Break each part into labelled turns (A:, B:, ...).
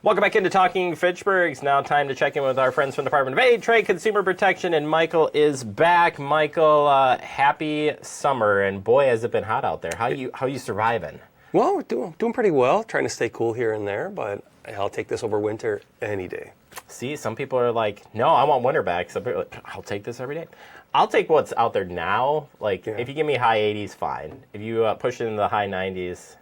A: Welcome back into Talking Fitchburgs. Now time to check in with our friends from the Department of Aid, Trade, Consumer Protection, and Michael is back. Michael, happy summer, and boy, has it been hot out there. How you surviving?
B: Well, we're doing pretty well, trying to stay cool here and there, but I'll take this over winter any day.
A: See, some people are like, no, I want winter back. Some people are like, I'll take this every day. I'll take what's out there now. Like, if you give me high 80s, fine. If you push it into the high 90s,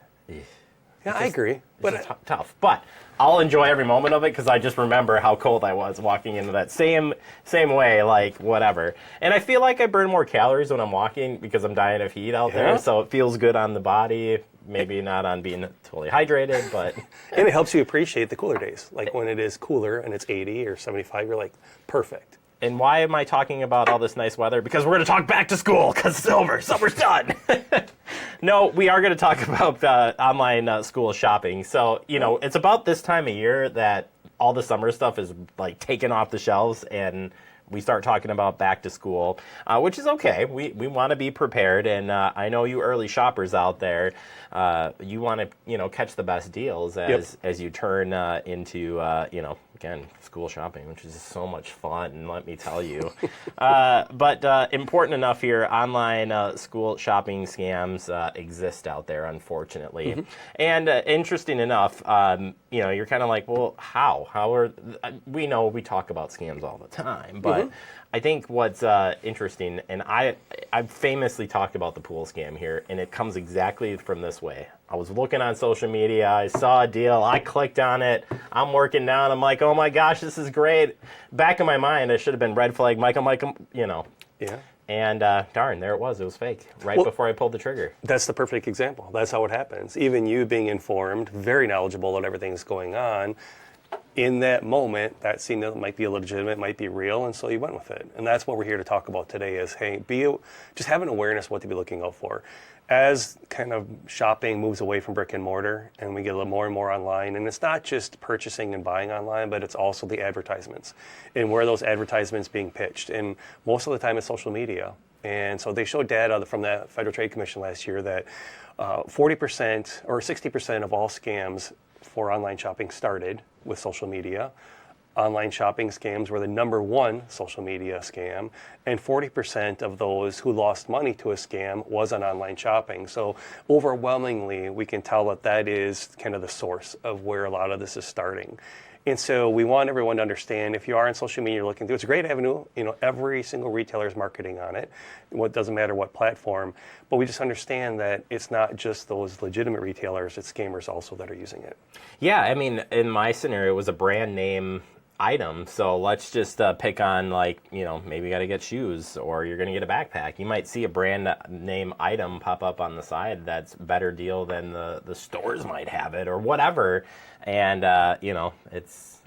B: yeah, I agree.
A: But tough. But I'll enjoy every moment of it because I just remember how cold I was walking into that same way, like whatever. And I feel like I burn more calories when I'm walking because I'm dying of heat out there. So it feels good on the body. Maybe not on being totally hydrated, but...
B: And it helps you appreciate the cooler days. Like when it is cooler and it's 80 or 75, you're like, perfect.
A: And why am I talking about all this nice weather? Because we're going to talk back to school, because summer's done. No, we are going to talk about online school shopping. So, it's about this time of year that all the summer stuff is like taken off the shelves and we start talking about back to school, which is okay. We want to be prepared, and I know you early shoppers out there, you want to catch the best deals as you turn into again, school shopping, which is so much fun, and let me tell you. But important enough here, online school shopping scams exist out there, unfortunately. Mm-hmm. And interesting enough, you're kind of like, well, how? We know we talk about scams all the time, but I think what's interesting, and I've famously talked about the pool scam here, and it comes exactly from this way. I was looking on social media, I saw a deal, I clicked on it, I'm working down, I'm like, oh my gosh, this is great. Back in my mind, it should have been red flag, Michael, Yeah. And darn, there it was fake, before I pulled the trigger.
B: That's the perfect example. That's how it happens. Even you being informed, very knowledgeable about everything's going on, in that moment, that scene might be legitimate, might be real, and so you went with it. And that's what we're here to talk about today is, hey, just have an awareness of what to be looking out for. As kind of shopping moves away from brick and mortar and we get a little more and more online, and it's not just purchasing and buying online, but it's also the advertisements and where those advertisements being pitched. And most of the time it's social media. And so they showed data from the Federal Trade Commission last year that 40% or 60% of all scams for online shopping started with social media. Online shopping scams were the number one social media scam, and 40% of those who lost money to a scam was on online shopping. So overwhelmingly, we can tell that is kind of the source of where a lot of this is starting. And so we want everyone to understand, if you are on social media, you're looking through, it's a great avenue. Every single retailer is marketing on it. It doesn't matter what platform, but we just understand that it's not just those legitimate retailers, it's scammers also that are using it.
A: Yeah, I mean, in my scenario, it was a brand name item. So let's just pick on maybe you got to get shoes or you're going to get a backpack. You might see a brand name item pop up on the side that's better deal than the stores might have it or whatever. And, it's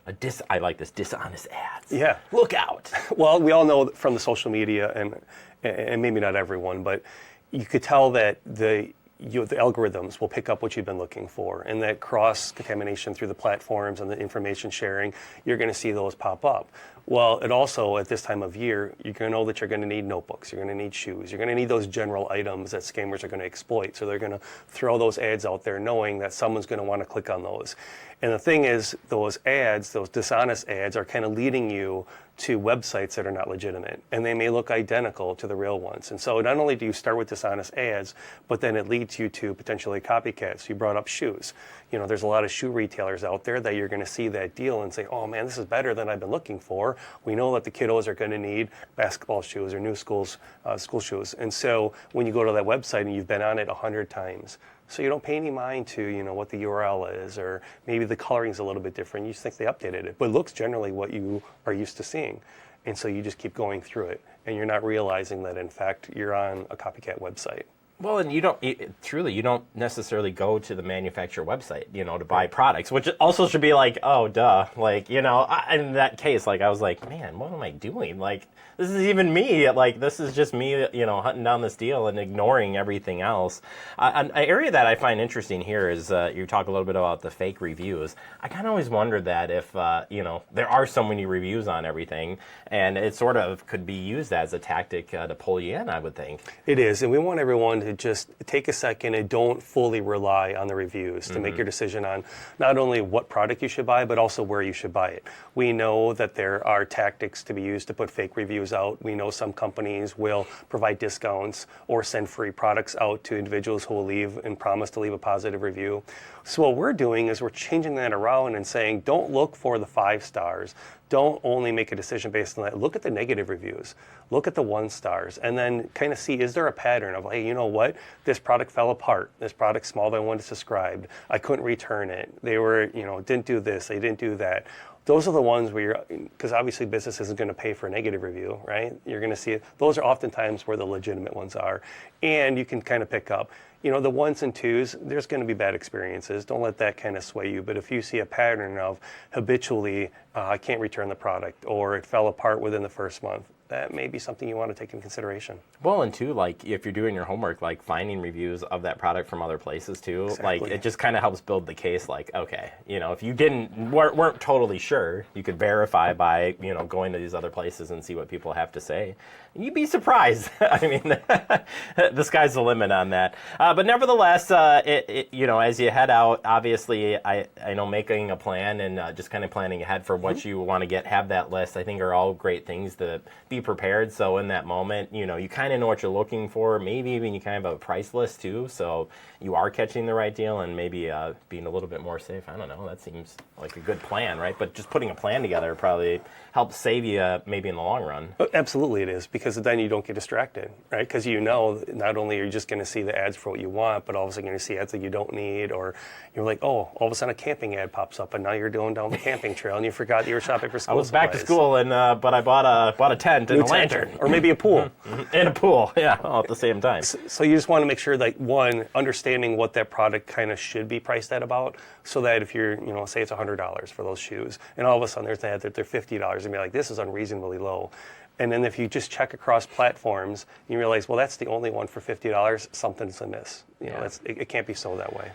A: I like this dishonest ads.
B: Yeah.
A: Look out.
B: Well, we all know from the social media and maybe not everyone, but you could tell that the algorithms will pick up what you've been looking for, and that cross-contamination through the platforms and the information sharing, you're going to see those pop up. Well, it also, at this time of year, you're going to know that you're going to need notebooks, you're going to need shoes, you're going to need those general items that scammers are going to exploit. So they're going to throw those ads out there knowing that someone's going to want to click on those. And the thing is, those ads, those dishonest ads, are kind of leading you to websites that are not legitimate, and they may look identical to the real ones. And so not only do you start with dishonest ads, but then it leads you to potentially copycats. You brought up shoes. There's a lot of shoe retailers out there that you're going to see that deal and say, oh man, this is better than I've been looking for. We know that the kiddos are going to need basketball shoes or new school shoes. And so when you go to that website and you've been on it 100 times, so you don't pay any mind to, what the URL is, or maybe the coloring's a little bit different. You just think they updated it, but it looks generally what you are used to seeing. And so you just keep going through it, and you're not realizing that, in fact, you're on a copycat website.
A: Well, and you don't necessarily go to the manufacturer website, to buy products, which also should be like, oh, duh. In that case, I was like, man, what am I doing? This is even me. This is just me, hunting down this deal and ignoring everything else. An area that I find interesting here is you talk a little bit about the fake reviews. I kind of always wondered that if, there are so many reviews on everything, and it sort of could be used as a tactic to pull you in, I would think.
B: It is, and we want everyone to just take a second and don't fully rely on the reviews to make your decision on not only what product you should buy, but also where you should buy it. We know that there are tactics to be used to put fake reviews out. We know some companies will provide discounts or send free products out to individuals who will leave and promise to leave a positive review. So what we're doing is we're changing that around and saying, don't look for the 5 stars. Don't only make a decision based on that. Look at the negative reviews. Look at the 1 stars, and then kind of see, is there a pattern of, hey, you know what? This product fell apart. This product's smaller than what it's described. I couldn't return it. They were, didn't do this. They didn't do that. Those are the ones where you're, because obviously business isn't going to pay for a negative review, right? You're going to see it. Those are oftentimes where the legitimate ones are. And you can kind of pick up, the 1s and 2s, there's going to be bad experiences. Don't let that kind of sway you. But if you see a pattern of habitually, I can't return the product, or it fell apart within the first month, that may be something you want to take into consideration.
A: Well, and too, like if you're doing your homework, like finding reviews of that product from other places too,
B: Exactly.
A: like it just kind of helps build the case. Like, okay, if you weren't totally sure, you could verify by going to these other places and see what people have to say. You'd be surprised. I mean, the sky's the limit on that. But nevertheless, as you head out, obviously, I know making a plan and just kind of planning ahead for what you want to have that list, I think are all great things to be prepared. So in that moment, you kind of know what you're looking for. Maybe even you kind of have a price list too. So you are catching the right deal and maybe being a little bit more safe. I don't know. That seems like a good plan, right? But just putting a plan together probably helps save you maybe in the long run.
B: Absolutely it is, because then you don't get distracted, right? Because not only are you just going to see the ads for what you want, but all of a sudden you're going to see ads that you don't need, or you're like, oh, all of a sudden a camping ad pops up and now you're going down the camping trail and you forgot you were shopping for school
A: I was
B: supplies.
A: back to school, and but I bought a tent and a lantern.
B: Or maybe a pool.
A: And a pool, yeah, all at the same time.
B: So you just want to make sure that, one, understanding what that product kind of should be priced at about, so that if you're, say it's $100 for those shoes, and all of a sudden there's an ad that they're $50, and be like, this is unreasonably low. And then if you just check across platforms, you realize, well, that's the only one for $50, something's amiss. It can't be sold that way.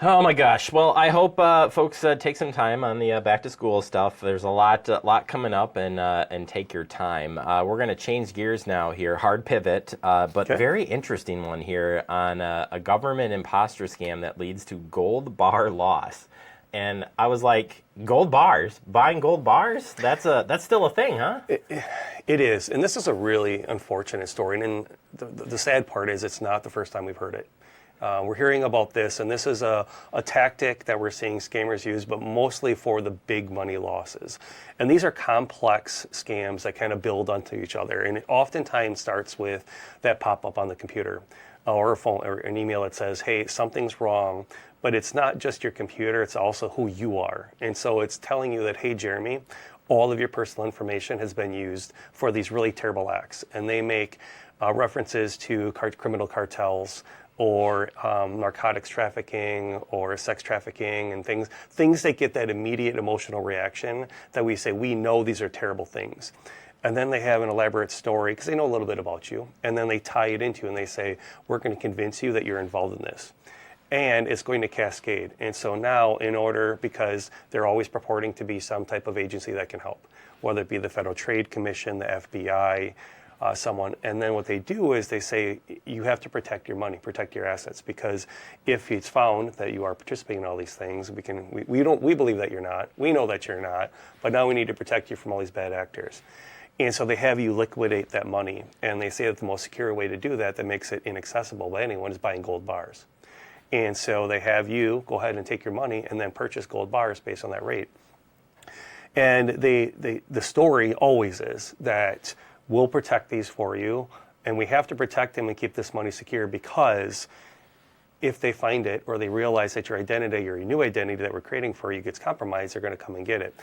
A: Oh my gosh! Well, I hope folks take some time on the back to school stuff. There's a lot coming up, and take your time. We're going to change gears now here, hard pivot, but very interesting one here on a government imposter scam that leads to gold bar loss. And I was like, gold bars, buying gold bars? That's still a thing, huh?
B: It is, and this is a really unfortunate story. And the sad part is, it's not the first time we've heard it. We're hearing about this, and this is a tactic that we're seeing scammers use, but mostly for the big money losses. And these are complex scams that kind of build onto each other, and it oftentimes starts with that pop-up on the computer or a phone or an email that says, hey, something's wrong. But it's not just your computer, it's also who you are. And so it's telling you that, hey, Jeremy, all of your personal information has been used for these really terrible acts. And they make references to criminal cartels, or narcotics trafficking, or sex trafficking, and things that get that immediate emotional reaction that we say, we know these are terrible things. And then they have an elaborate story, because they know a little bit about you, and then they tie it into you, and they say, we're going to convince you that you're involved in this. And it's going to cascade. And so now, because they're always purporting to be some type of agency that can help, whether it be the Federal Trade Commission, the FBI, someone. And then what they do is they say, you have to protect your money, protect your assets, because if it's found that you are participating in all these things, we believe that you're not. We know that you're not, but now we need to protect you from all these bad actors. And so they have you liquidate that money. And they say that the most secure way to do that makes it inaccessible by anyone, is buying gold bars. And so they have you go ahead and take your money and then purchase gold bars based on that rate. And the story always is that we'll protect these for you, and we have to protect them and keep this money secure, because if they find it or they realize that your identity or your new identity that we're creating for you gets compromised, they're going to come and get it.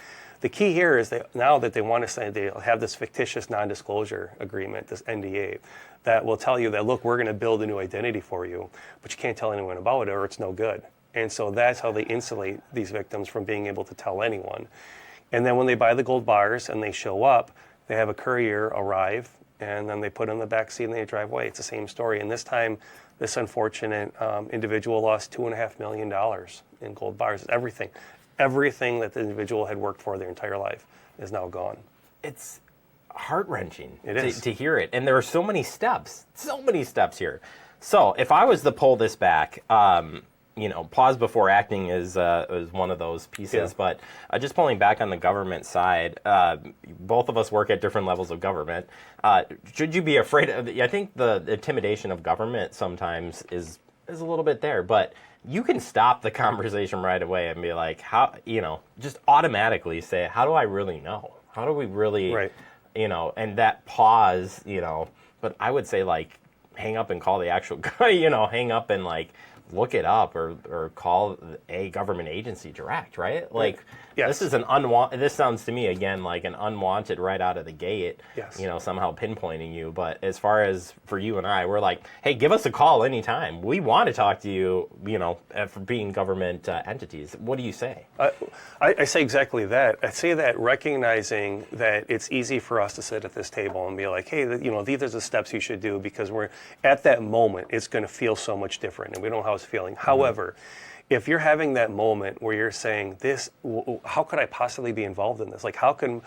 B: The key here is that now that they want to say, they have this fictitious non-disclosure agreement, this NDA, that will tell you that, look, we're going to build a new identity for you, but you can't tell anyone about it or it's no good. And so that's how they insulate these victims from being able to tell anyone. And then when they buy the gold bars and they show up, they have a courier arrive, and then they put in the back seat and they drive away. It's the same story. And this time, this unfortunate individual lost $2.5 million in gold bars. Everything that the individual had worked for their entire life is now gone.
A: It's heart-wrenching
B: It is.
A: to hear it. And there are so many steps here. So if I was to pull this back, pause before acting is one of those pieces.
B: Yeah.
A: But just pulling back on the government side, both of us work at different levels of government. Should you be afraid of? I think the intimidation of government sometimes is a little bit there, but you can stop the conversation right away and be like, how, just automatically say, how do I really know? How do we really,
B: Right.
A: And that pause, but I would say like hang up and call the actual guy, hang up and like look it up or call a government agency direct, right? Like
B: Yes.
A: this is this sounds to me again like an unwanted right out of the gate,
B: Yes.
A: Somehow pinpointing you. But as far as for you and I, we're like, hey, give us a call anytime. We want to talk to you, for being government entities. What do you say?
B: I say exactly that. I say that recognizing that it's easy for us to sit at this table and be like, hey, these are the steps you should do, because we're at that moment, it's going to feel so much different and we don't know how it's feeling. Mm-hmm. However, if you're having that moment where you're saying this, how could I possibly be involved in this? Like, how can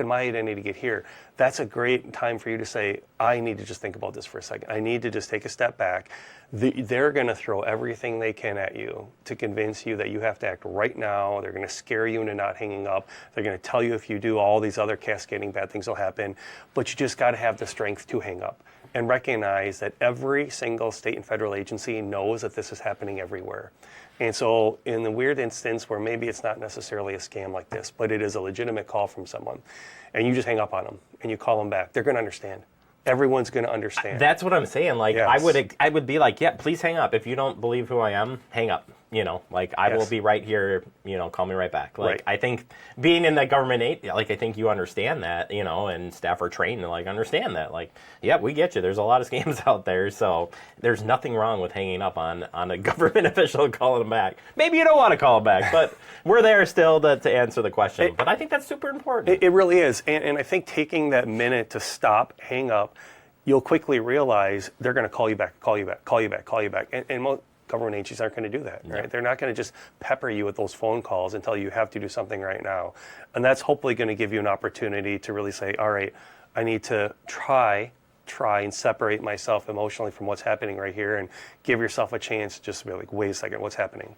B: my identity get here? That's a great time for you to say, I need to just think about this for a second. I need to just take a step back. They're going to throw everything they can at you to convince you that you have to act right now. They're going to scare you into not hanging up. They're going to tell you if you do, all these other cascading bad things will happen. But you just got to have the strength to hang up and recognize that every single state and federal agency knows that this is happening everywhere. And so in the weird instance where maybe it's not necessarily a scam like this, but it is a legitimate call from someone, and you just hang up on them and you call them back, they're going to understand. Everyone's going to understand.
A: That's what I'm saying. Like,
B: Yes.
A: I would be like, yeah, please hang up. If you don't believe who I am, hang up. I
B: Yes.
A: will be right here. Call me right back. Like,
B: Right.
A: I think being in the government I think you understand that. And staff are trained to understand that. Like, yeah, we get you. There's a lot of scams out there, so there's nothing wrong with hanging up on a government official and calling them back. Maybe you don't want to call them back, but we're there still to answer the question. But I think that's super important.
B: It really is. And I think taking that minute to stop, hang up, you'll quickly realize they're going to call you back, call you back, call you back, call you back. And most government agencies aren't going to do that, right?
A: Yeah.
B: They're not going to just pepper you with those phone calls and tell you have to do something right now. And that's hopefully going to give you an opportunity to really say, all right, I need to try and separate myself emotionally from what's happening right here, and give yourself a chance to just be like, wait a second, what's happening?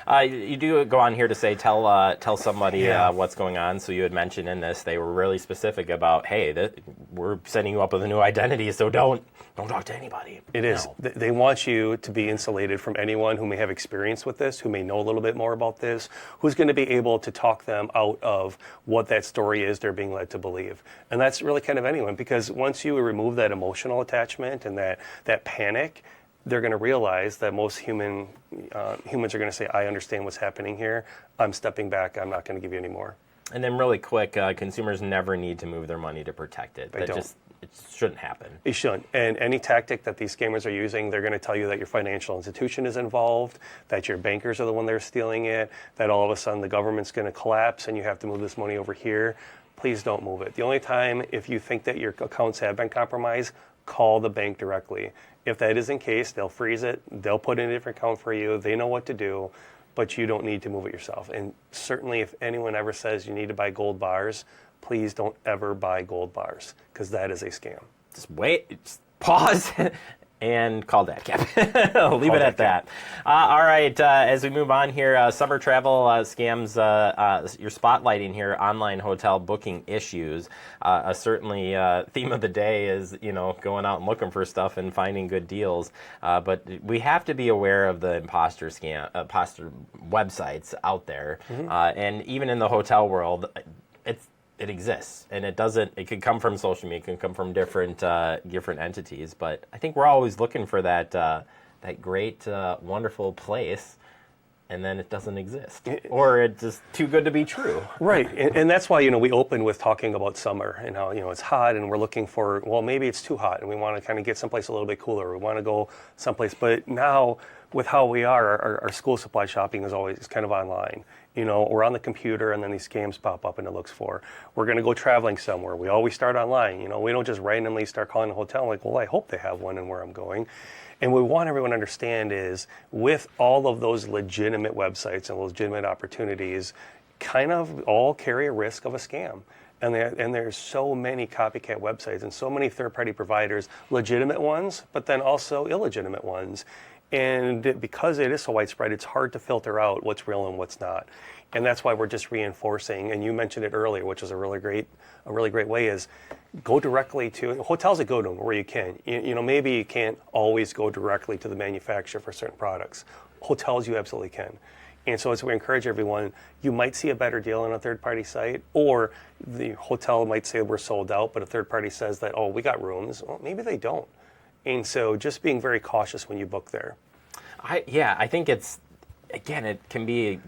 A: You do go on here to say, tell somebody
B: Yeah.
A: what's going on. So you had mentioned in this, they were really specific about, hey, we're setting you up with a new identity, so don't talk to anybody.
B: It is.
A: No.
B: They want you to be insulated from anyone who may have experience with this, who may know a little bit more about this, who's going to be able to talk them out of what that story is they're being led to believe. And that's really kind of anyone, because once you remove that emotional attachment and that panic, they're going to realize that most humans are going to say, I understand what's happening here. I'm stepping back. I'm not going to give you any more.
A: And then really quick, consumers never need to move their money to protect it.
B: They don't.
A: It shouldn't happen.
B: It shouldn't. And any tactic that these scammers are using, they're going to tell you that your financial institution is involved, that your bankers are the one that are stealing it, that all of a sudden the government's going to collapse and you have to move this money over here. Please don't move it. The only time, if you think that your accounts have been compromised, call the bank directly. If that isn't the case, they'll freeze it. They'll put in a different account for you. They know what to do, but you don't need to move it yourself. And certainly if anyone ever says you need to buy gold bars, please don't ever buy gold bars, because that is a scam.
A: Just pause and call DATCP. I'll leave it at that. All right, as we move on here, summer travel scams, you're spotlighting here online hotel booking issues. Certainly, theme of the day is, going out and looking for stuff and finding good deals. But we have to be aware of the imposter websites out there. Mm-hmm. And even in the hotel world, it exists, and it could come from social media, it can come from different entities, but I think we're always looking for that great, wonderful place, and then it doesn't exist, or it's just too good to be true.
B: Right, and that's why, we open with talking about summer and how, it's hot, and we're looking for, well, maybe it's too hot, and we want to kind of get someplace a little bit cooler, we want to go someplace, but now, with how we are, our school supply shopping is always kind of online. We're on the computer and then these scams pop up and it looks for. We're going to go traveling somewhere. We always start online. We don't just randomly start calling a hotel like, well, I hope they have one and where I'm going. And what we want everyone to understand is with all of those legitimate websites and legitimate opportunities, kind of all carry a risk of a scam. And there's so many copycat websites and so many third-party providers, legitimate ones, but then also illegitimate ones. And because it is so widespread, it's hard to filter out what's real and what's not. And that's why we're just reinforcing, and you mentioned it earlier, which is a really great way, is go directly to hotels that go to them where you can. You know, maybe you can't always go directly to the manufacturer for certain products. Hotels, you absolutely can. And so as we encourage everyone, you might see a better deal on a third-party site, or the hotel might say we're sold out, but a third party says that, oh, we got rooms. Well, maybe they don't. And so just being very cautious when you book there.
A: I think it's, again, it can be,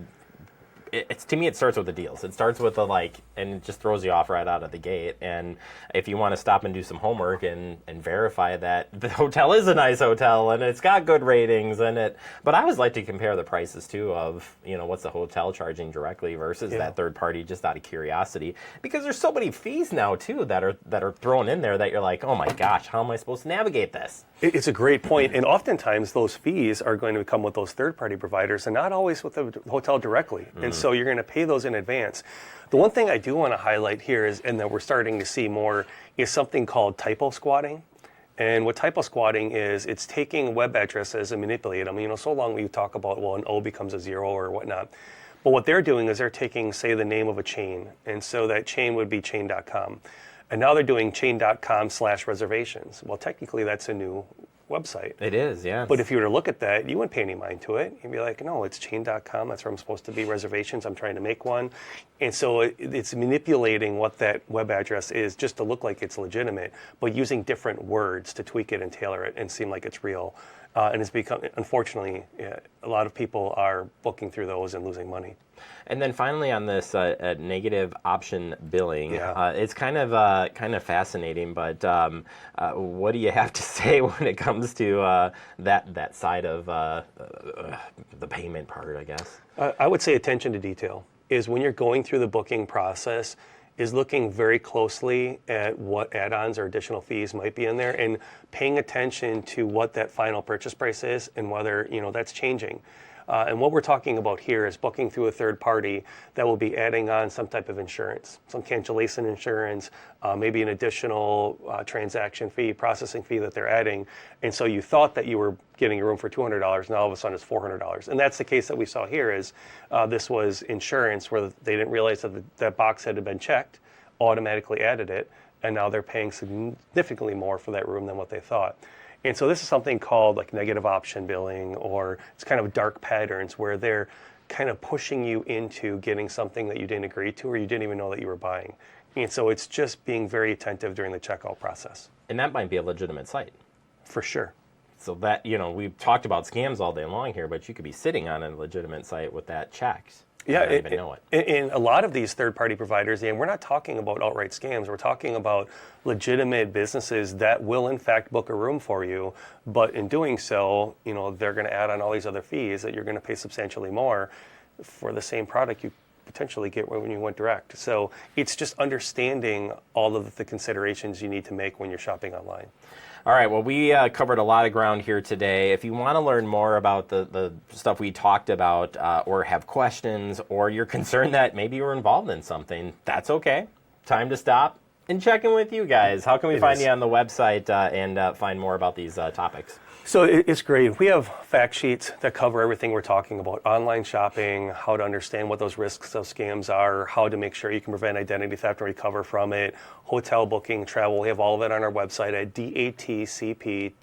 A: it's to me, it starts with the deals. It starts with and it just throws you off right out of the gate. And if you want to stop and do some homework and verify that the hotel is a nice hotel and it's got good ratings but I always like to compare the prices too of, what's the hotel charging directly versus that third party, just out of curiosity, because there's so many fees now too that are thrown in there that you're like, oh my gosh, how am I supposed to navigate this?
B: It's a great point. And oftentimes those fees are going to come with those third-party providers and not always with the hotel directly. And so you're going to pay those in advance. The one thing I do want to highlight here is, and that we're starting to see more, is something called typo squatting. And what typo squatting is, it's taking web addresses and manipulating them. So long we talk about, well, an O becomes a 0 or whatnot. But what they're doing is they're taking, say, the name of a chain. And so that chain would be chain.com. And now they're doing chain.com/reservations. Well, technically, that's a new website.
A: It is, yeah.
B: But if you were to look at that, you wouldn't pay any mind to it. You'd be like, no, it's chain.com. That's where I'm supposed to be. Reservations. I'm trying to make one. And so it's manipulating what that web address is just to look like it's legitimate, but using different words to tweak it and tailor it and seem like it's real. And it's become, unfortunately, a lot of people are booking through those and losing money.
A: And then finally on this negative option billing, it's kind of fascinating. But what do you have to say when it comes to that side of the payment part, I guess?
B: I would say attention to detail is when you're going through the booking process, is looking very closely at what add-ons or additional fees might be in there and paying attention to what that final purchase price is and whether that's changing. And what we're talking about here is booking through a third party that will be adding on some type of insurance, some cancellation insurance, maybe an additional transaction fee, processing fee that they're adding. And so you thought that you were getting a room for $200, now all of a sudden it's $400. And that's the case that we saw here is this was insurance where they didn't realize that that box had been checked, automatically added it, and now they're paying significantly more for that room than what they thought. And so this is something called like negative option billing, or it's kind of dark patterns where they're kind of pushing you into getting something that you didn't agree to or you didn't even know that you were buying. And so it's just being very attentive during the checkout process.
A: And that might be a legitimate site.
B: For sure.
A: So that, we've talked about scams all day long here, but you could be sitting on a legitimate site with that checked.
B: Yeah,
A: I don't even know it.
B: In a lot of these third-party providers, and we're not talking about outright scams, we're talking about legitimate businesses that will in fact book a room for you, but in doing so, they're going to add on all these other fees that you're going to pay substantially more for the same product you potentially get when you went direct. So it's just understanding all of the considerations you need to make when you're shopping online.
A: All right, well, we covered a lot of ground here today. If you want to learn more about the stuff we talked about or have questions or you're concerned that maybe you're involved in something, that's okay. Time to stop and check in with you guys. How can we find you on the website and find more about these topics?
B: So it's great. We have fact sheets that cover everything we're talking about. Online shopping, how to understand what those risks of scams are, how to make sure you can prevent identity theft and recover from it, hotel booking, travel. We have all of it on our website at datcp.wi.gov.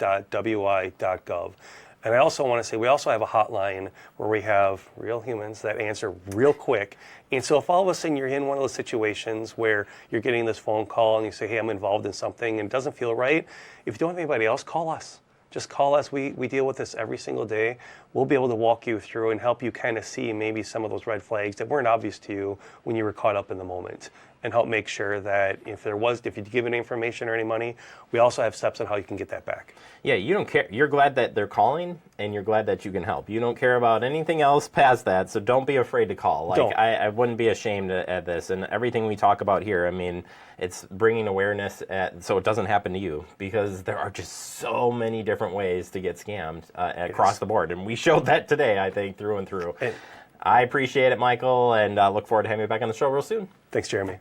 B: And I also want to say we also have a hotline where we have real humans that answer real quick. And so if all of a sudden you're in one of those situations where you're getting this phone call and you say, hey, I'm involved in something and it doesn't feel right, if you don't have anybody else, call us. Just call us. We deal with this every single day. We'll be able to walk you through and help you kind of see maybe some of those red flags that weren't obvious to you when you were caught up in the moment, and help make sure that if you give any information or any money, we also have steps on how you can get that back.
A: Yeah, you don't care. You're glad that they're calling, and you're glad that you can help. You don't care about anything else past that, so don't be afraid to call. I wouldn't be ashamed at this, and everything we talk about here, it's bringing awareness so it doesn't happen to you, because there are just so many different ways to get scammed across the board, and we showed that today, I think, through and through. I appreciate it, Michael, and look forward to having you back on the show real soon.
B: Thanks, Jeremy.